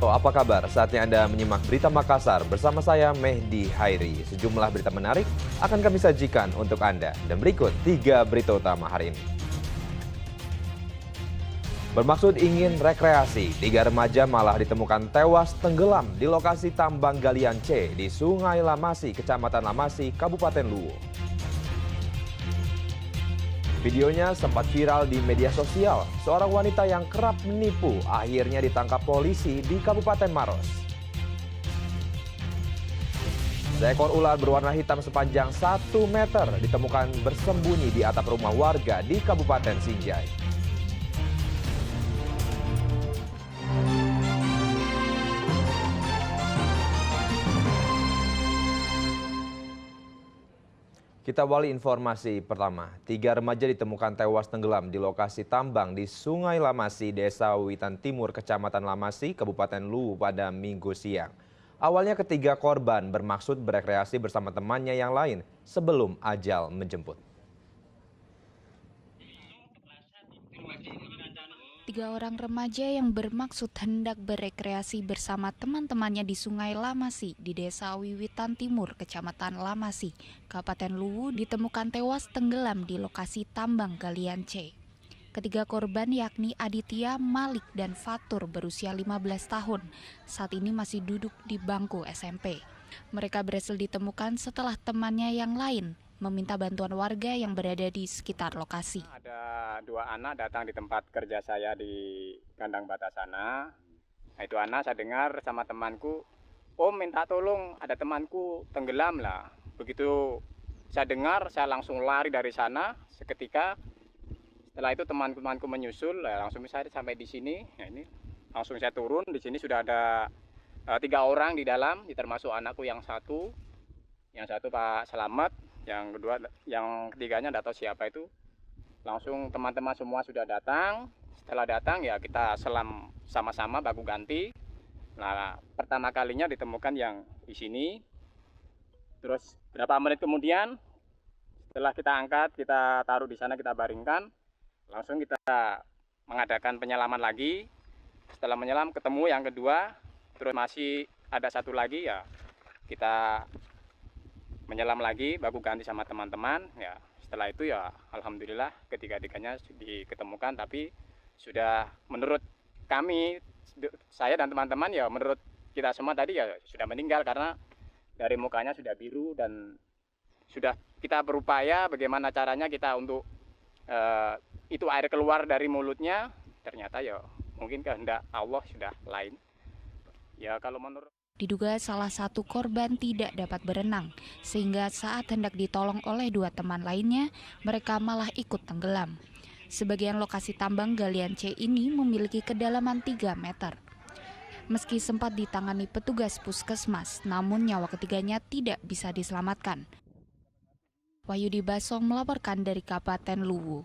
Halo, apa kabar? Saatnya Anda menyimak Berita Makassar bersama saya Mehdi Hairi. Sejumlah berita menarik akan kami sajikan untuk Anda. Dan berikut 3 berita utama hari ini. Bermaksud ingin rekreasi, 3 remaja malah ditemukan tewas tenggelam di lokasi tambang galian C di Sungai Lamasi, Kecamatan Lamasi, Kabupaten Luwu. Videonya sempat viral di media sosial. Seorang wanita yang kerap menipu akhirnya ditangkap polisi di Kabupaten Maros. Seekor ular berwarna hitam sepanjang 1 meter ditemukan bersembunyi di atap rumah warga di Kabupaten Sinjai. Kita awali informasi pertama. 3 remaja ditemukan tewas tenggelam di lokasi tambang di Sungai Lamasi, Desa Wiwitan Timur, Kecamatan Lamasi, Kabupaten Luwu pada Minggu siang. Awalnya ketiga korban bermaksud berekreasi bersama temannya yang lain sebelum ajal menjemput. 3 orang remaja yang bermaksud hendak berekreasi bersama teman-temannya di Sungai Lamasi di Desa Wiwitan Timur, Kecamatan Lamasi, Kabupaten Luwu ditemukan tewas tenggelam di lokasi tambang galian C. Ketiga korban yakni Aditya, Malik, dan Fatur berusia 15 tahun. Saat ini masih duduk di bangku SMP. Mereka berhasil ditemukan setelah temannya yang lain meminta bantuan warga yang berada di sekitar lokasi. Ada 2 anak datang di tempat kerja saya di kandang batas sana. Nah, itu anak saya dengar sama temanku, "Om minta tolong, ada temanku tenggelam lah." Begitu saya dengar, saya langsung lari dari sana. Seketika setelah itu teman-temanku menyusul, langsung saya sampai di sini. Nah, ini langsung saya turun. Di sini sudah ada 3 orang di dalam, termasuk anakku yang satu Pak Selamat. Yang ketiganya tidak tahu siapa itu. Langsung teman-teman semua sudah datang. Setelah datang ya kita selam sama-sama baku ganti. Nah, pertama kalinya ditemukan yang di sini. Terus berapa menit kemudian setelah kita angkat, kita taruh di sana, kita baringkan, langsung kita mengadakan penyelaman lagi. Setelah menyelam ketemu yang kedua, terus masih ada satu lagi ya kita menyelam lagi, baku ganti sama teman-teman. Ya, setelah itu ya alhamdulillah ketiga-tiganya diketemukan, tapi sudah menurut kami, saya dan teman-teman ya menurut kita semua tadi ya sudah meninggal karena dari mukanya sudah biru dan sudah kita berupaya bagaimana caranya kita untuk itu air keluar dari mulutnya, ternyata ya mungkin kehendak Allah sudah lain. Ya kalau menurut Diduga salah satu korban tidak dapat berenang, sehingga saat hendak ditolong oleh 2 teman lainnya, mereka malah ikut tenggelam. Sebagian lokasi tambang galian C ini memiliki kedalaman 3 meter. Meski sempat ditangani petugas puskesmas, namun nyawa ketiganya tidak bisa diselamatkan. Wahyudi Basong melaporkan dari Kabupaten Luwu.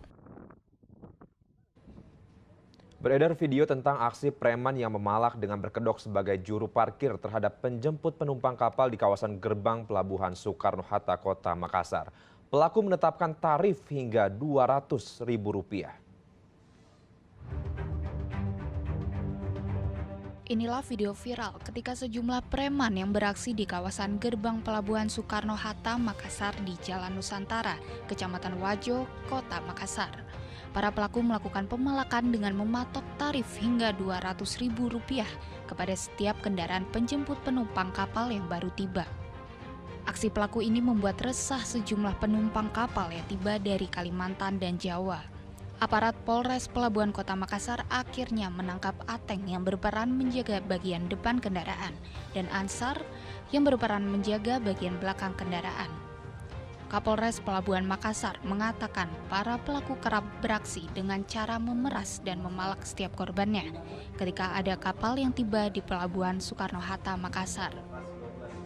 Beredar video tentang aksi preman yang memalak dengan berkedok sebagai juru parkir terhadap penjemput penumpang kapal di kawasan gerbang Pelabuhan Soekarno-Hatta, Kota Makassar. Pelaku menetapkan tarif hingga Rp200.000. Inilah video viral ketika sejumlah preman yang beraksi di kawasan gerbang Pelabuhan Soekarno-Hatta, Makassar di Jalan Nusantara, Kecamatan Wajo, Kota Makassar. Para pelaku melakukan pemalakan dengan mematok tarif hingga Rp200.000 kepada setiap kendaraan penjemput penumpang kapal yang baru tiba. Aksi pelaku ini membuat resah sejumlah penumpang kapal yang tiba dari Kalimantan dan Jawa. Aparat Polres Pelabuhan Kota Makassar akhirnya menangkap Ateng yang berperan menjaga bagian depan kendaraan dan Ansar yang berperan menjaga bagian belakang kendaraan. Kapolres Pelabuhan Makassar mengatakan para pelaku kerap beraksi dengan cara memeras dan memalak setiap korbannya ketika ada kapal yang tiba di Pelabuhan Soekarno-Hatta, Makassar.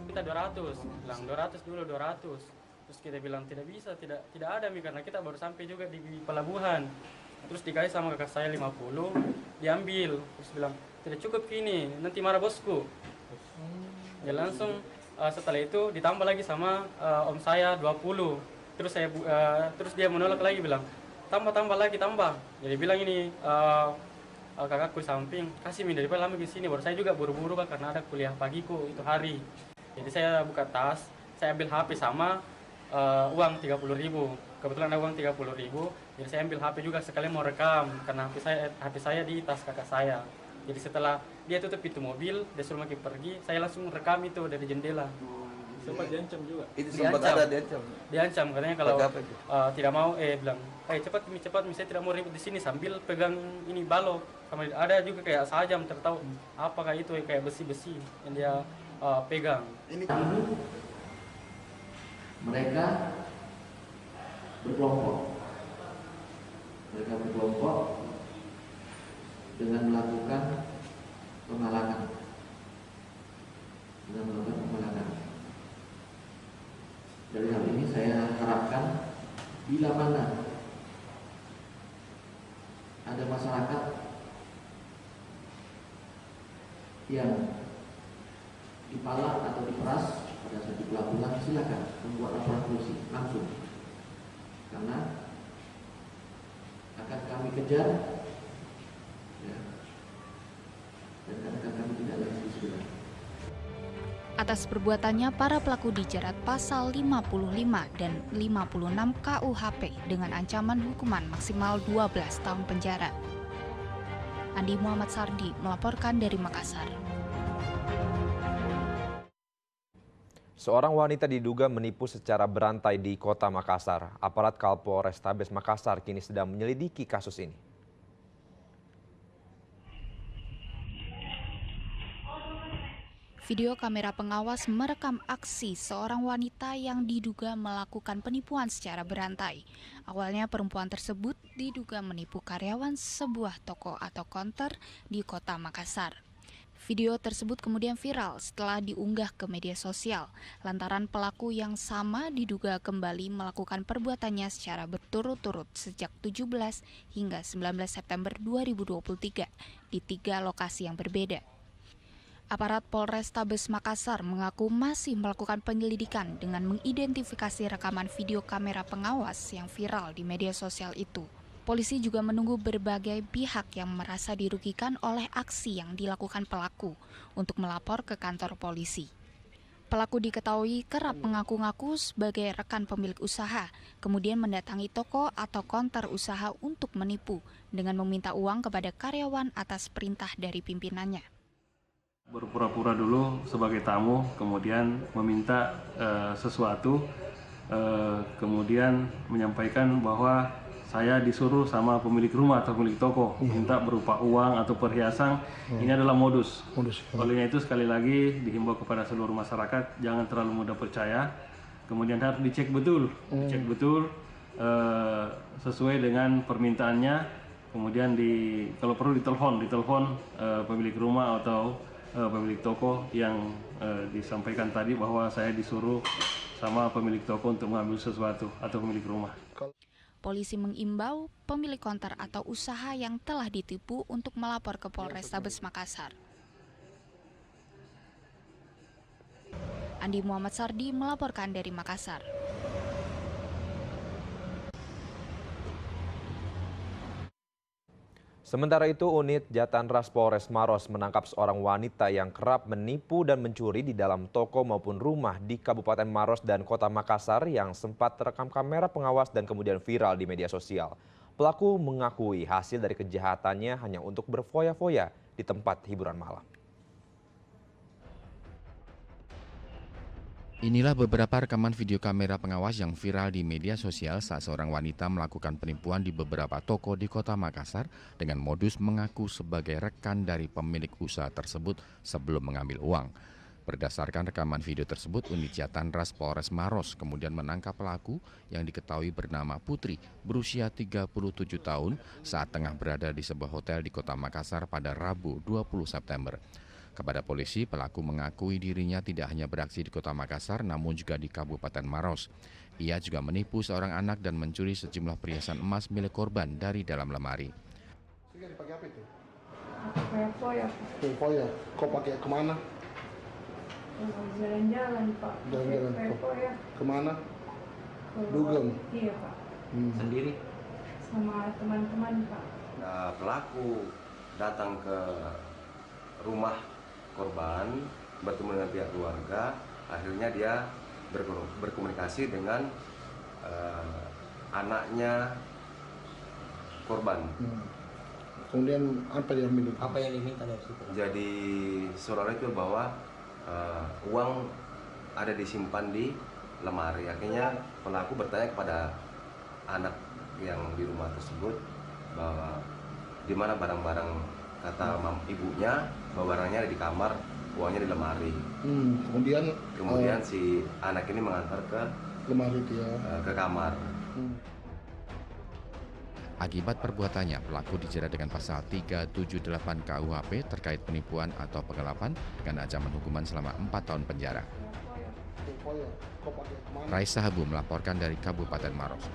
Kita 200, bilang 200 dulu 200. Terus kita bilang tidak bisa, tidak ada karena kita baru sampai juga di pelabuhan. Terus dikasih sama kakak saya 50, diambil. Terus bilang tidak cukup gini, nanti marah bosku. Ya langsung setelah itu ditambah lagi sama om saya 20. Terus dia menolak lagi bilang tambah lagi tambah. Jadi bilang ini kakakku di samping, kasih min daripada lama di sini. Baru saya juga buru-buru Pak karena ada kuliah pagiku itu hari. Jadi saya buka tas, saya ambil HP sama uang 30.000. Kebetulan ada uang 30.000, jadi saya ambil HP juga sekalian mau rekam karena HP saya di tas kakak saya. Jadi setelah dia tutup pintu mobil, dia suruh Maki pergi, saya langsung rekam itu dari jendela. Sempat diancam juga. Itu sempat ada diancam. Diancam katanya kalau Pakai apa itu? tidak mau bilang, cepat saya tidak mau ribut di sini sambil pegang ini balok. Sama ada juga kayak sajam tertahu apakah itu kayak besi-besi yang dia pegang. Ini mereka berkelompok dengan melakukan penghalangan. Dari hal ini saya harapkan bila mana ada masyarakat yang dipalak atau diperas pada saat di pelabuhan, silakan membuat laporan polisi langsung, karena akan kami kejar ya, dan akan kami tidak lagi segera. Atas perbuatannya, para pelaku dijerat pasal 55 dan 56 KUHP dengan ancaman hukuman maksimal 12 tahun penjara. Andi Muhammad Sardi melaporkan dari Makassar. Seorang wanita diduga menipu secara berantai di Kota Makassar. Aparat Kapolrestabes Makassar kini sedang menyelidiki kasus ini. Video kamera pengawas merekam aksi seorang wanita yang diduga melakukan penipuan secara berantai. Awalnya perempuan tersebut diduga menipu karyawan sebuah toko atau konter di Kota Makassar. Video tersebut kemudian viral setelah diunggah ke media sosial, lantaran pelaku yang sama diduga kembali melakukan perbuatannya secara berturut-turut sejak 17 hingga 19 September 2023 di 3 lokasi yang berbeda. Aparat Polrestabes Makassar mengaku masih melakukan penyelidikan dengan mengidentifikasi rekaman video kamera pengawas yang viral di media sosial itu. Polisi juga menunggu berbagai pihak yang merasa dirugikan oleh aksi yang dilakukan pelaku untuk melapor ke kantor polisi. Pelaku diketahui kerap mengaku-ngaku sebagai rekan pemilik usaha, kemudian mendatangi toko atau konter usaha untuk menipu dengan meminta uang kepada karyawan atas perintah dari pimpinannya. Berpura-pura dulu sebagai tamu, kemudian meminta sesuatu, kemudian menyampaikan bahwa saya disuruh sama pemilik rumah atau pemilik toko minta berupa uang atau perhiasan. Ini adalah modus. Olehnya itu sekali lagi dihimbau kepada seluruh masyarakat jangan terlalu mudah percaya. Kemudian harus dicek betul, sesuai dengan permintaannya. Kemudian kalau perlu ditelepon pemilik rumah atau pemilik toko yang disampaikan tadi bahwa saya disuruh sama pemilik toko untuk mengambil sesuatu atau pemilik rumah. Polisi mengimbau pemilik konter atau usaha yang telah ditipu untuk melapor ke Polrestabes Makassar. Andi Muhammad Sardi melaporkan dari Makassar. Sementara itu, unit Jatanras Polres Maros menangkap seorang wanita yang kerap menipu dan mencuri di dalam toko maupun rumah di Kabupaten Maros dan Kota Makassar yang sempat terekam kamera pengawas dan kemudian viral di media sosial. Pelaku mengakui hasil dari kejahatannya hanya untuk berfoya-foya di tempat hiburan malam. Inilah beberapa rekaman video kamera pengawas yang viral di media sosial saat seorang wanita melakukan penipuan di beberapa toko di Kota Makassar dengan modus mengaku sebagai rekan dari pemilik usaha tersebut sebelum mengambil uang. Berdasarkan rekaman video tersebut, unit Jatanras Polres Maros kemudian menangkap pelaku yang diketahui bernama Putri, berusia 37 tahun saat tengah berada di sebuah hotel di Kota Makassar pada Rabu 20 September. Kepada polisi, pelaku mengakui dirinya tidak hanya beraksi di Kota Makassar namun juga di Kabupaten Maros. Ia juga menipu seorang anak dan mencuri sejumlah perhiasan emas milik korban dari dalam lemari. Dipakai apa itu? Foya-foya. Foya. Kau pakai kemana? Jalan-jalan, Pak. Jalan-jalan. Foya-foya. Kemana? Ke Dugem. Iya, Pak. Sendiri? Sama teman-teman, Pak. Nah, pelaku datang ke rumah korban, bertemu dengan pihak keluarga, akhirnya dia berkomunikasi dengan anaknya korban. Kemudian apa yang diminta? Apa yang diminta dari situ? Jadi seolah itu bahwa uang ada disimpan di lemari. Akhirnya pelaku bertanya kepada anak yang di rumah tersebut bahwa di mana barang-barang, kata ibunya bahwa barangnya ada di kamar, uangnya di lemari. Kemudian si anak ini mengantar ke lemari dia ke kamar. Akibat perbuatannya, pelaku dijerat dengan pasal 378 KUHP terkait penipuan atau penggelapan dengan ancaman hukuman selama 4 tahun penjara. Raisa Habu melaporkan dari Kabupaten Maros.